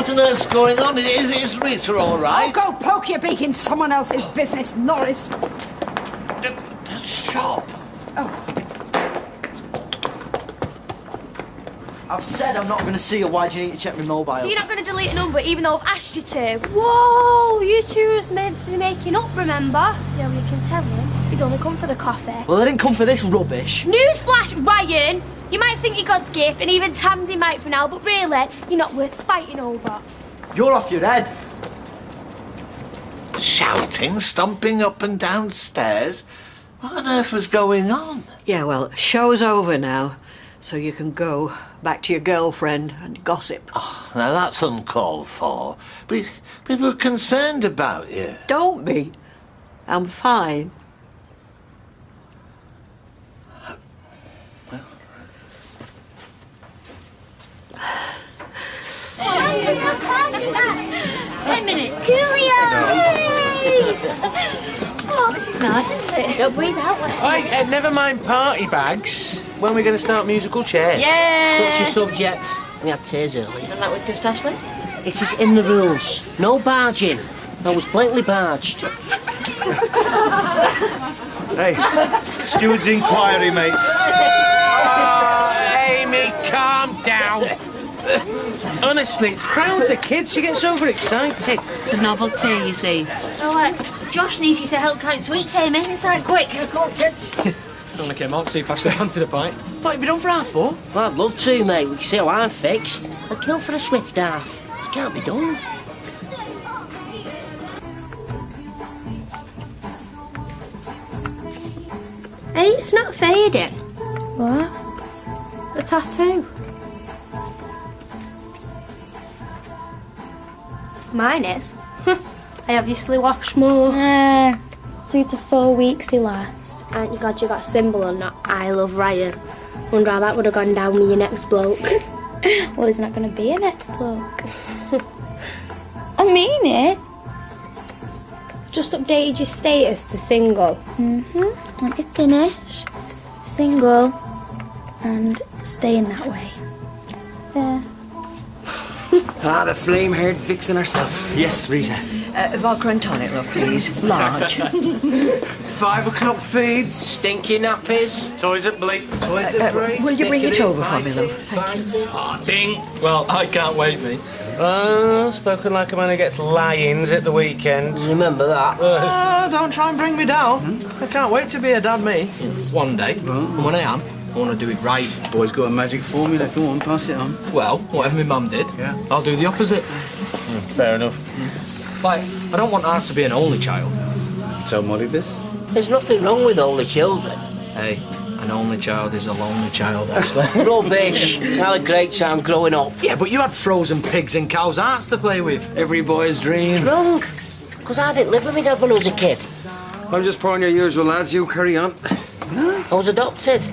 What on earth's going on? Is Rita all right? Oh, go poke your beak in someone else's business, Norris. The shop. Oh. I've said I'm not going to see her. Why do you need to check my mobile? So you're not going to delete a number even though I've asked you to? Whoa, you two was meant to be making up, remember? Yeah, well, you can tell him. He's only come for the coffee. Well, I didn't come for this rubbish. Newsflash, Ryan! You might think you're God's gift, and even Tamsy might for now, but really, you're not worth fighting over. You're off your head. Shouting, stomping up and down stairs. What on earth was going on? Yeah, well, show's over now, so you can go back to your girlfriend and gossip. Oh, now that's uncalled for. We were concerned about you. Don't be. I'm fine. Oh, 10 minutes. Coolio! Oh, this is nice, isn't it? Don't breathe out. Right, never mind party bags. When are we going to start musical chairs? Yeah! Such a subject. We had tears earlier. And that was just Ashley? It is in the rules. No barging. I was blatantly barged. Hey, steward's inquiry, mate. Oh, Amy, calm down. Honestly, it's crowds of kids. She gets overexcited. It's a novelty, you see. Oh, Josh needs you to help count sweets, Amy. Inside quick. Come on, kids. Only came out to see if Ashley fancied a bite. Thought you'd be done for half four. Well, I'd love to, mate. We can see how I'm fixed. I'd kill for a swift half. It can't be done. Hey, it's not fading. What? The tattoo. Mine is. I obviously washed more. 2 to 4 weeks they last. Aren't you glad you got a symbol on that I love Ryan? Wonder how that would have gone down with your next bloke. Well, he's not going to be a next bloke. I mean it. Just updated your status to single. Let me finish. Single and staying that way. Yeah. The flame-haired vixen herself. Yes, Rita. Vodka and tonic, love, please. Large. 5 o'clock feeds. Stinky nappies. Toys at bleak. Toys at break. Will you bring it over for me, love? Thank you. Parting. Well, I can't wait, me. Spoken like a man who gets lie-ins at the weekend. Remember that. Don't try and bring me down. I can't wait to be a dad, me. One day. And when I am, I want to do it right. Boy's got a magic formula. Go on, pass it on. Well, whatever my mum did, I'll do the opposite. Fair enough. Like, I don't want ours to be an only child. Tell Molly this. There's nothing wrong with only children. Hey, an only child is a lonely child, actually. Rubbish. I had a great time growing up. Yeah, but you had frozen pigs and cows' hearts to play with. Every boy's dream. Wrong. Because I didn't live with my dad when I was a kid. I'm just pouring your usual, lads. You carry on. I was adopted.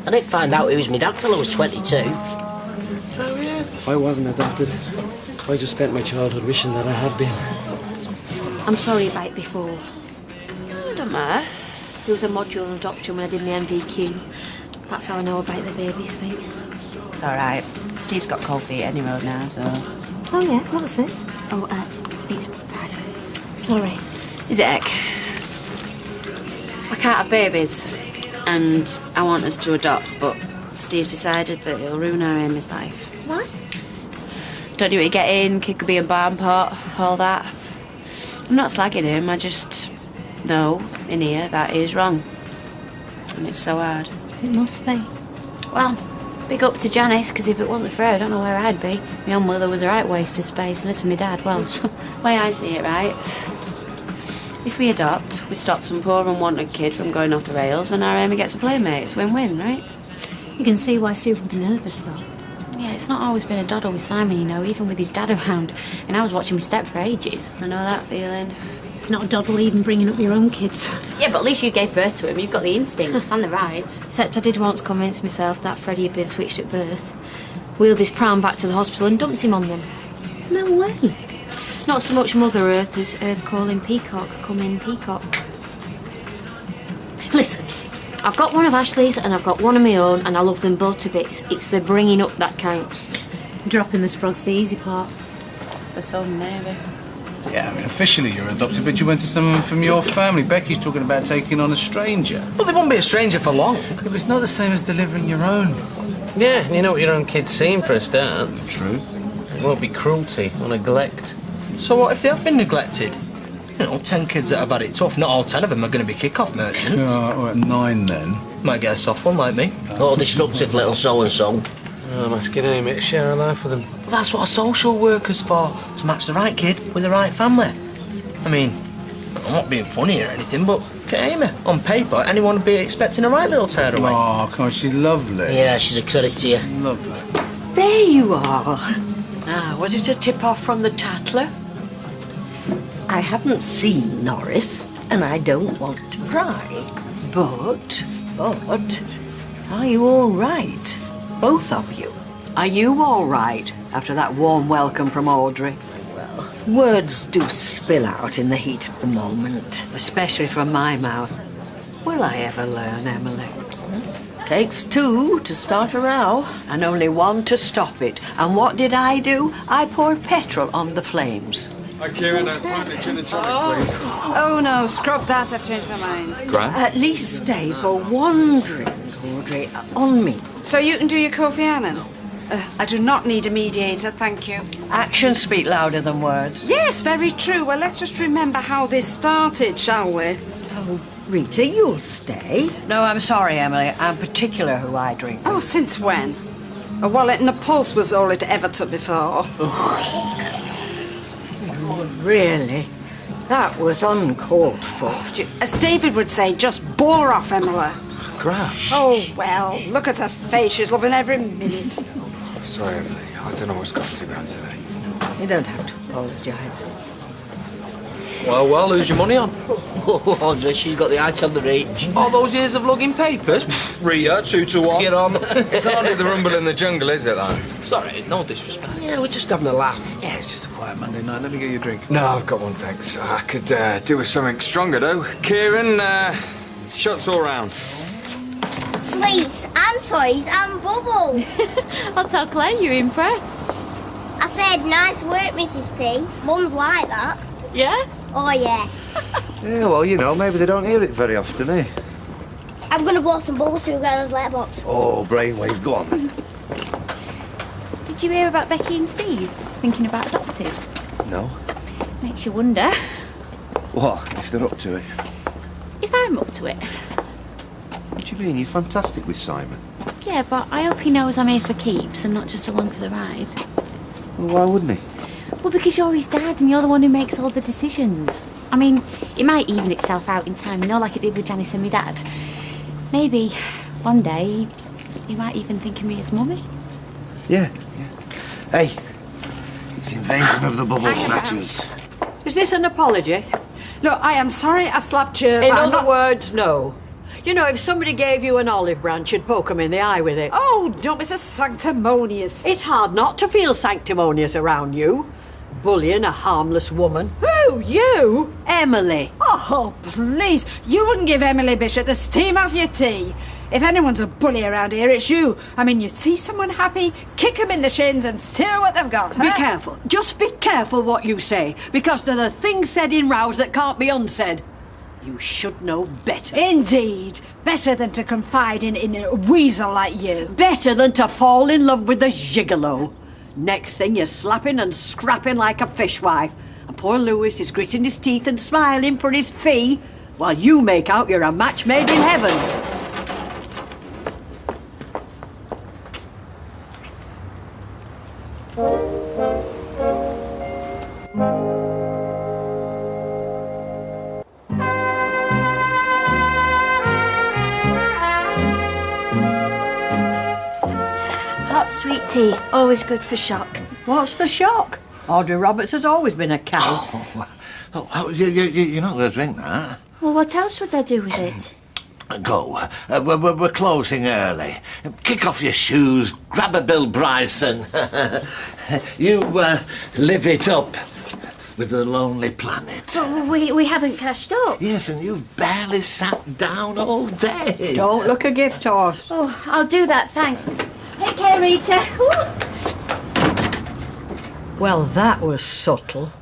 I didn't find out he was my dad till I was 22. Oh, yeah? I wasn't adopted. I just spent my childhood wishing that I had been. I'm sorry about it before. I don't matter. There was a module on adoption when I did my MVQ. That's how I know about the babies thing. It's all right. Steve's got cold feet any road now, so... Oh, yeah? What's this? Oh, it's private. Sorry. Is it Ek? I can't have babies, and I want us to adopt, but Steve decided that it'll ruin our Amy's life. Why? Don't you want to get in, kick a bee and barn pot, all that? I'm not slagging him, I just know in here that is wrong. And it's so hard. It must be. Well, big up to Janice, because if it wasn't for her, I don't know where I'd be. My own mother was the right waste of space, and this for my dad, well... Way I see it, right? If we adopt, we stop some poor unwanted kid from going off the rails, and our Amy gets a playmate. It's win-win, right? You can see why Steve would be nervous, though. Yeah, it's not always been a doddle with Simon, you know, even with his dad around. And I was watching my step for ages. I know that feeling. It's not a doddle even bringing up your own kids. Yeah, but at least you gave birth to him. You've got the instincts and the rights. Except I did once convince myself that Freddie had been switched at birth. Wheeled his pram back to the hospital and dumped him on them. No way. Not so much Mother Earth as Earth calling Peacock, come in Peacock. Listen, I've got one of Ashley's and I've got one of my own, and I love them both to bits. It's the bringing up that counts. Dropping the sprog's the easy part. a son, maybe. Yeah, I mean, officially you're adopted, but you went to someone from your family. Becky's talking about taking on a stranger. Well, they won't be a stranger for long. Yeah, but it's not the same as delivering your own. Yeah, and you know what your own kid's seen for a start. True. It won't be cruelty or neglect. So what if they have been neglected? You know, 10 kids that have had it tough, not all 10 of them are going to be kick-off merchants. Or at 9 then. Might get a soft one like me. Oh, disruptive little so-and-so. I'm asking Amy to share a life with them. Well, that's what a social worker's for, to match the right kid with the right family. I mean, I'm not being funny or anything, but look at Amy. On paper, anyone would be expecting a right little tearaway. Oh, God, she's lovely. Yeah, she's a credit to you. Lovely. There you are. Ah, was it a tip-off from the Tattler? I haven't seen Norris, and I don't want to pry. But, Are you all right? Both of you? are you all right after that warm welcome from Audrey? Well, words do spill out in the heat of the moment. Especially from my mouth. Will I ever learn, Emily? Takes two to start a row. And only one to stop it. And what did I do? I poured petrol on the flames. Hi, Kieran. A gin and tonic, please. Oh no, scrub that, I've changed my mind. Grand. At least stay for one drink, Audrey, on me. So you can do your Kofi Annan? I do not need a mediator, thank you. Actions speak louder than words. Yes, very true. Well, let's just remember how this started, shall we? Oh, Rita, you'll stay. No, I'm sorry, Emily. I'm particular who I drink. Oh, since when? A wallet and a pulse was all it ever took before. Really? That was uncalled for. As David would say, just bore off, Emily. Crash. Oh, well, look at her face. She's loving every minute. I'm sorry, Emily. I don't know what's got to me today. You don't have to apologise. Well, who's your money on? Oh, Audrey, she's got the height on the reach. All those years of lugging papers? Rhea, 2 to 1. Get on. It's hardly the rumble in the jungle, is it, lad? Sorry, no disrespect. Yeah, we're just having a laugh. Yeah, it's just a quiet Monday night. Let me get you a drink. No, I've got one, thanks. I could do with something stronger, though. Kieran, shots all round. Sweets and toys and bubbles. I'll tell Claire you're impressed. I said, nice work, Mrs. P. Mum's like that. Yeah? Oh, yeah. Yeah, well, you know, maybe they don't hear it very often, eh? I'm going to blow some bubbles through Grandma's letterbox. Oh, brainwave, go on. Did you hear about Becky and Steve thinking about adopting? No. Makes you wonder. What, if they're up to it? If I'm up to it. What do you mean? You're fantastic with Simon. Yeah, but I hope he knows I'm here for keeps and not just along for the ride. Well, why wouldn't he? Well, because you're his dad and you're the one who makes all the decisions. I mean, it might even itself out in time, you know, like it did with Janice and my dad. Maybe one day he might even think of me as mummy. Yeah. Hey, it's invasion of the bubble snatchers. Is this an apology? Look, I am sorry I slapped you. In but I'm other not... words, no. You know, if somebody gave you an olive branch, you'd poke them in the eye with it. Oh, don't be so sanctimonious. It's hard not to feel sanctimonious around you. Bullying a harmless woman. Who, you? Emily. Oh, please. You wouldn't give Emily Bishop the steam off your tea. If anyone's a bully around here, it's you. I mean, you see someone happy, kick them in the shins and steal what they've got. Be careful. Just be careful what you say, because there are things said in rows that can't be unsaid. You should know better. Indeed. Better than to confide in a weasel like you. Better than to fall in love with a gigolo. Next thing, you're slapping and scrapping like a fishwife. And poor Lewis is gritting his teeth and smiling for his fee, while you make out you're a match made in heaven. Hot sweet tea, always good for shock. What's the shock? Audrey Roberts has always been a cow. You're not going to drink that. Well, what else would I do with it? Go. We're closing early. Kick off your shoes, grab a Bill Bryson. You live it up with the Lonely Planet. But we haven't cashed up. Yes, and you've barely sat down all day. Don't look a gift horse. Oh, I'll do that, thanks. Take care, Rita. Ooh. Well, that was subtle.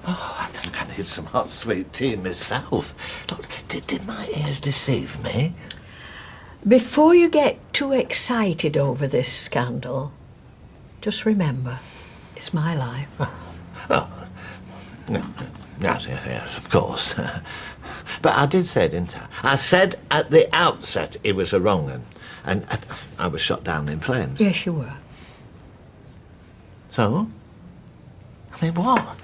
Oh, I think I need some hot sweet tea myself. Look, did my ears deceive me? Before you get too excited over this scandal, just remember, it's my life. Oh, yes, of course. But I did say, didn't I? I said at the outset it was a wrong one, and I was shot down in flames. Yes, you were. So? I mean, what?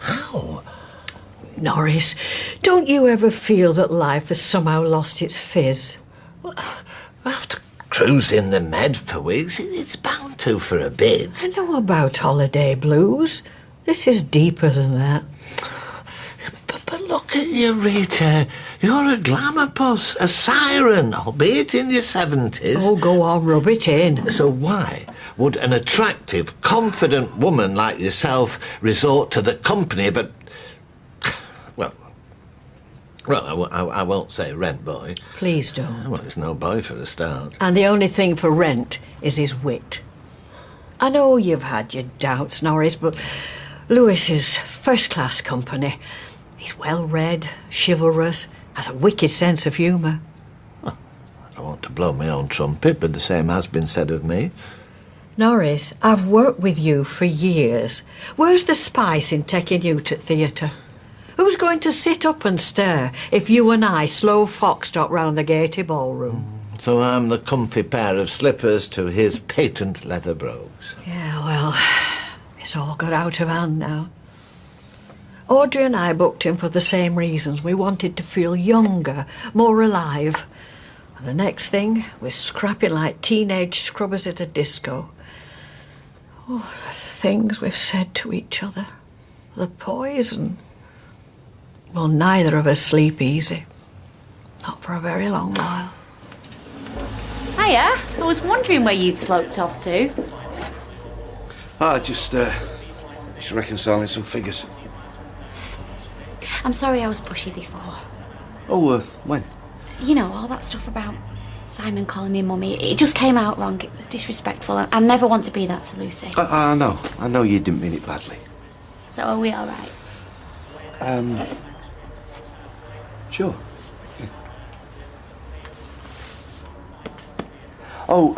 How? Norris, don't you ever feel that life has somehow lost its fizz? Well, after cruising the Med for weeks, it's bound to for a bit. I know about holiday blues. This is deeper than that. But look at you, Rita. You're a glamour puss, a siren, albeit in your 70s. Oh, go on, rub it in. So why would an attractive, confident woman like yourself resort to the company but... Well, I won't say rent boy. Please don't. Well, it's no boy for a start. And the only thing for rent is his wit. I know you've had your doubts, Norris, but Lewis is first-class company. He's well-read, chivalrous, has a wicked sense of humour. Well, I don't want to blow my own trumpet, but the same has been said of me. Norris, I've worked with you for years. Where's the spice in taking you to theatre? Who's going to sit up and stare if you and I slow foxtrot round the gaty ballroom? So I'm the comfy pair of slippers to his patent leather brogues. Yeah, well, it's all got out of hand now. Audrey and I booked him for the same reasons. We wanted to feel younger, more alive. And the next thing, we're scrapping like teenage scrubbers at a disco. Oh, the things we've said to each other. The poison. Well, neither of us sleep easy. Not for a very long while. Hiya. I was wondering where you'd sloped off to. Just reconciling some figures. I'm sorry I was pushy before. Oh, when? You know, all that stuff about Simon calling me mummy. It just came out wrong. It was disrespectful. And I never want to be that to Lucy. I know you didn't mean it badly. So are we all right? Sure. Yeah. Oh,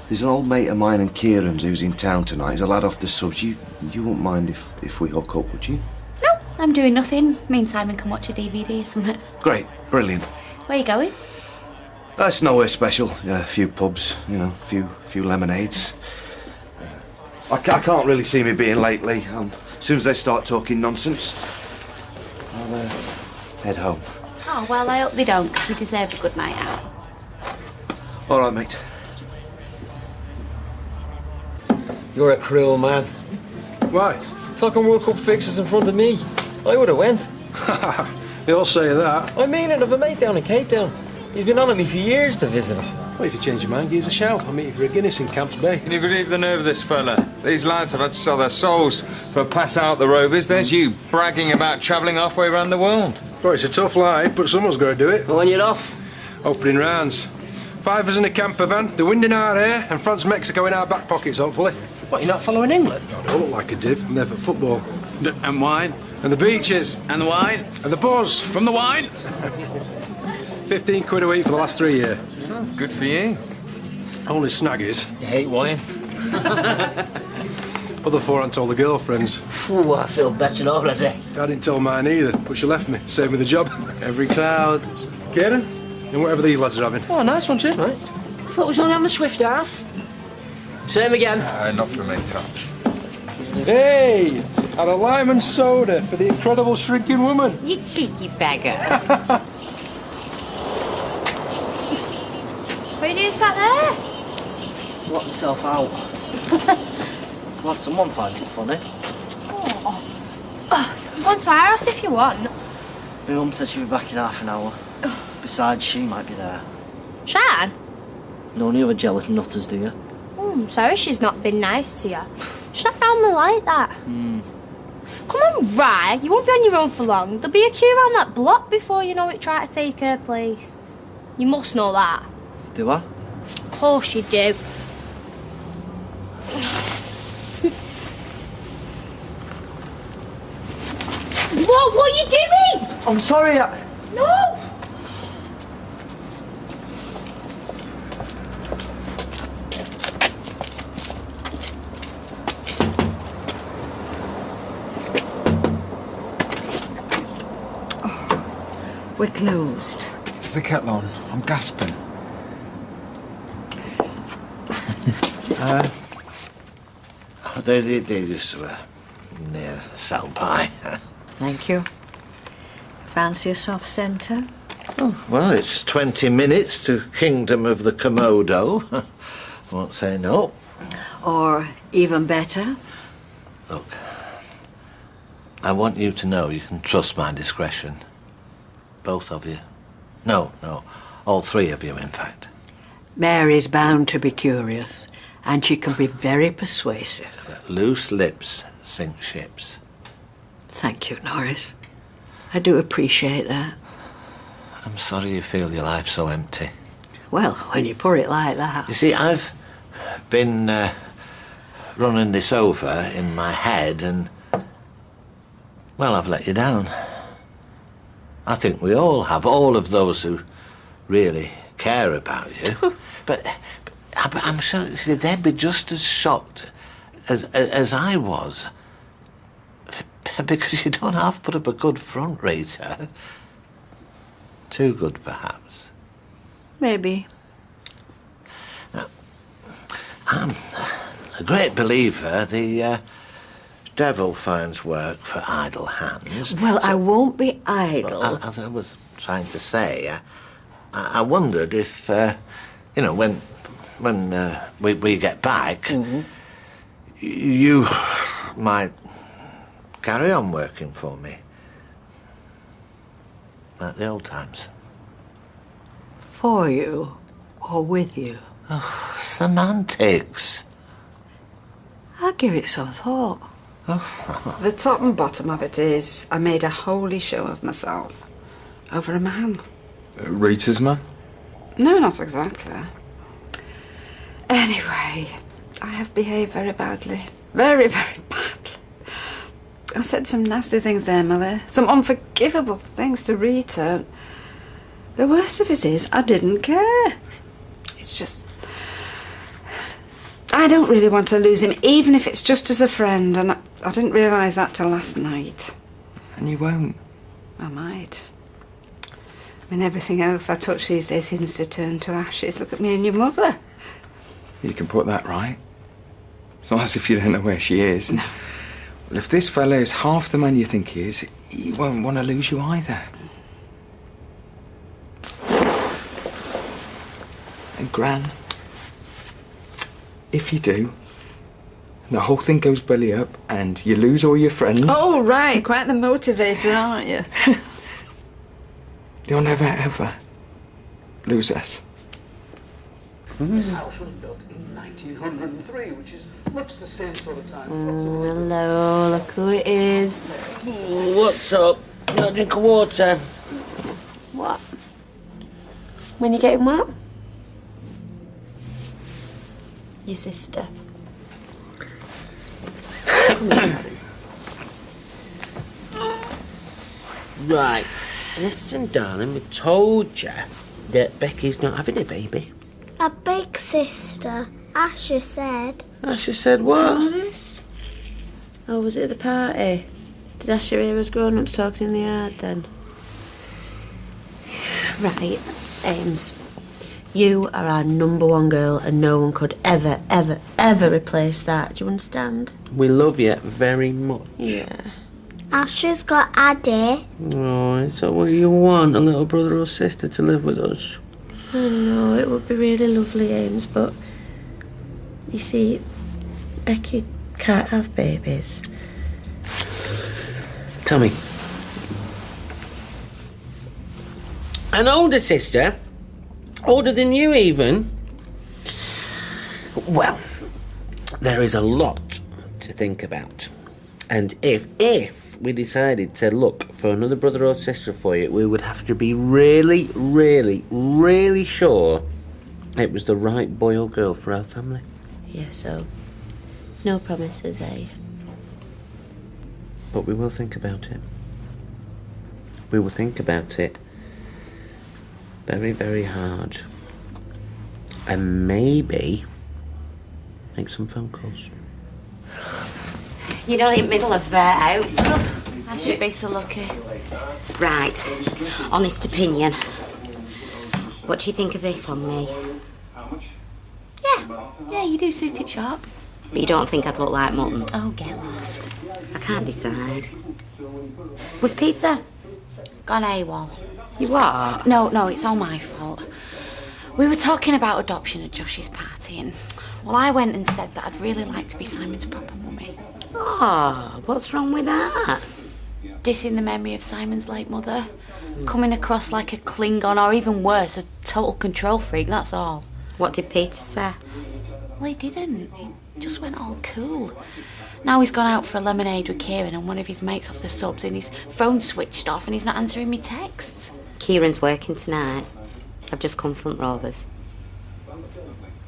there's an old mate of mine and Kieran's who's in town tonight. He's a lad off the subs. You wouldn't mind if we hook up, would you? No, I'm doing nothing. Me and Simon can watch a DVD or something. Great, brilliant. Where are you going? It's nowhere special. A few pubs, you know, a few lemonades. I can't really see me being late, Lee. As soon as they start talking nonsense, I'll head home. Oh, well, I hope they don't, because you deserve a good night out. All right, mate. You're a cruel man. Why? Talking World Cup fixtures in front of me. I would have went. They all say that. I mean it. I've a mate down in Cape Town. He's been on at me for years to visit him. Well, if you change your mind, give us a shout. I'll meet you for a Guinness in Camps Bay. Can you believe the nerve of this fella? These lads have had to sell their souls for pass out the Rovers. There's you bragging about travelling halfway around the world. Well, it's a tough life, but someone's got to do it. When you're off? Opening rounds. 5 of us in a camper van, the wind in our hair, and France-Mexico in our back pockets, hopefully. What, you're not following England? I don't look like a div. I'm there for football. And wine. And the beaches. And the wine. And the buzz. From the wine. 15 quid a week for the last 3 years. Oh, good for you. Only snag is, You hate wine? other 4 aren't told the girlfriends. Ooh, I feel better already. I didn't tell mine either, but she left me, saved me the job. Every cloud. Kieran? And whatever these lads are having. Oh, nice one, cheers, mate. Thought we was only on the Swift half. Same again. Not for me, Tom. Hey! And a lime and soda for the incredible shrinking woman. You cheeky beggar. What are you doing sat there? Lock myself out. Glad someone finds it funny. Go on to our house if you want. My mum said she'd be back in half an hour. Besides, she might be there. Shan? No any other jealous nutters, do you? I'm sorry she's not been nice to you. She's not normally like that. Come on, right. You won't be on your own for long. There'll be a queue around that block before you know it try to take her place. You must know that. Do I? Of course you do. What are you doing? I'm sorry, No! We're closed. Is the kettle on? I'm gasping. They used to near Salpie. Thank you. Fancy a soft centre? Oh, well, it's 20 minutes to Kingdom of the Komodo. Won't say no. Or even better? Look, I want you to know you can trust my discretion. Both of you. No, all three of you, in fact. Mary's bound to be curious, and she can be very persuasive. But loose lips sink ships. Thank you, Norris. I do appreciate that. I'm sorry you feel your life so empty. Well, when you put it like that... You see, I've been running this over in my head and, well, I've let you down. I think we all have, all of those who really care about you. but I'm sure they'd be just as shocked as I was. Because you don't have put up a good front, Rita. Too good, perhaps. Maybe. Now, I'm a great believer the devil finds work for idle hands. Well, I won't be idle. Well, as I was trying to say, I wondered if, when we get back, you might carry on working for me. Like the old times. For you or with you? Oh, semantics. I'll give it some thought. The top and bottom of it is I made a holy show of myself over a man. Rita's man? No, not exactly. Anyway, I have behaved very badly. Very, very badly. I said some nasty things to Emily, some unforgivable things to Rita. The worst of it is I didn't care. It's just... I don't really want to lose him, even if it's just as a friend, and I didn't realise that till last night. And you won't? I might. I mean, everything else I touch these days seems to turn to ashes. Look at me and your mother. You can put that right. It's not as if you don't know where she is. No. Well, if this fella is half the man you think he is, he won't want to lose you either. And Gran, if you do, the whole thing goes belly up and you lose all your friends... Oh, right. Quite the motivator, aren't you? You'll never, ever lose us. This house was built in 1903, which is much the same sort of time. Hello, look who it is. What's up? You got a drink of water? What? When you getting what? Your sister. Right. Listen, darling, we told you that Becky's not having a baby. A big sister, Asher said. Asher said what? Oh, was it at the party? Did Asher hear us grown-ups talking in the yard then? Right, Ames. You are our #1 girl and no one could ever, ever, ever replace that. Do you understand? We love you very much. Yeah. Asher's got Addy. Oh, so what you want? A little brother or sister to live with us? I know, it would be really lovely, Ames, but... You see, Becky can't have babies. Tommy. An older sister? Older than you, even? Well, there is a lot to think about. And if we decided to look for another brother or sister for you, we would have to be really, really, really sure it was the right boy or girl for our family. Yeah, so... No promises, eh? But we will think about it. We will think about it very, very hard. And maybe make some phone calls. You're not in the middle of out. I should be so lucky. Right. Honest opinion. What do you think of this on me? Yeah, you do suit it sharp. But you don't think I'd look like mutton? Oh, get lost. I can't decide. Was Peter? Gone AWOL. You what? No, it's all my fault. We were talking about adoption at Josh's party, and, well, I went and said that I'd really like to be Simon's proper mummy. Oh, what's wrong with that? Dissing the memory of Simon's late mother. Coming across like a Klingon, or even worse, a total control freak, that's all. What did Peter say? Well, he didn't. He just went all cool. Now he's gone out for a lemonade with Kieran and one of his mates off the subs, and his phone's switched off and he's not answering me texts. Kieran's working tonight. I've just come from Rovers.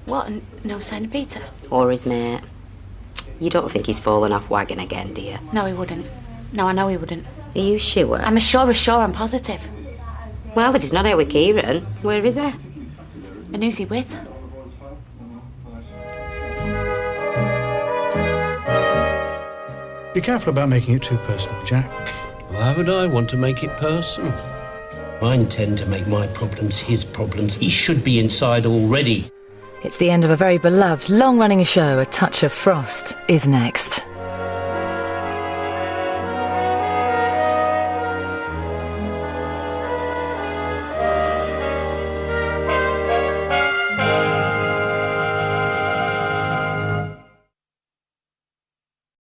What? No sign of Peter? Or his mate. You don't think he's fallen off wagon again, do you? No, he wouldn't. No, I know he wouldn't. Are you sure? I'm sure, I'm positive. Well, if he's not out with Kieran, where is he? And who's he with? Be careful about making it too personal, Jack. Why would I want to make it personal? I intend to make my problems his problems. He should be inside already. It's the end of a very beloved, long-running show. A Touch of Frost is next.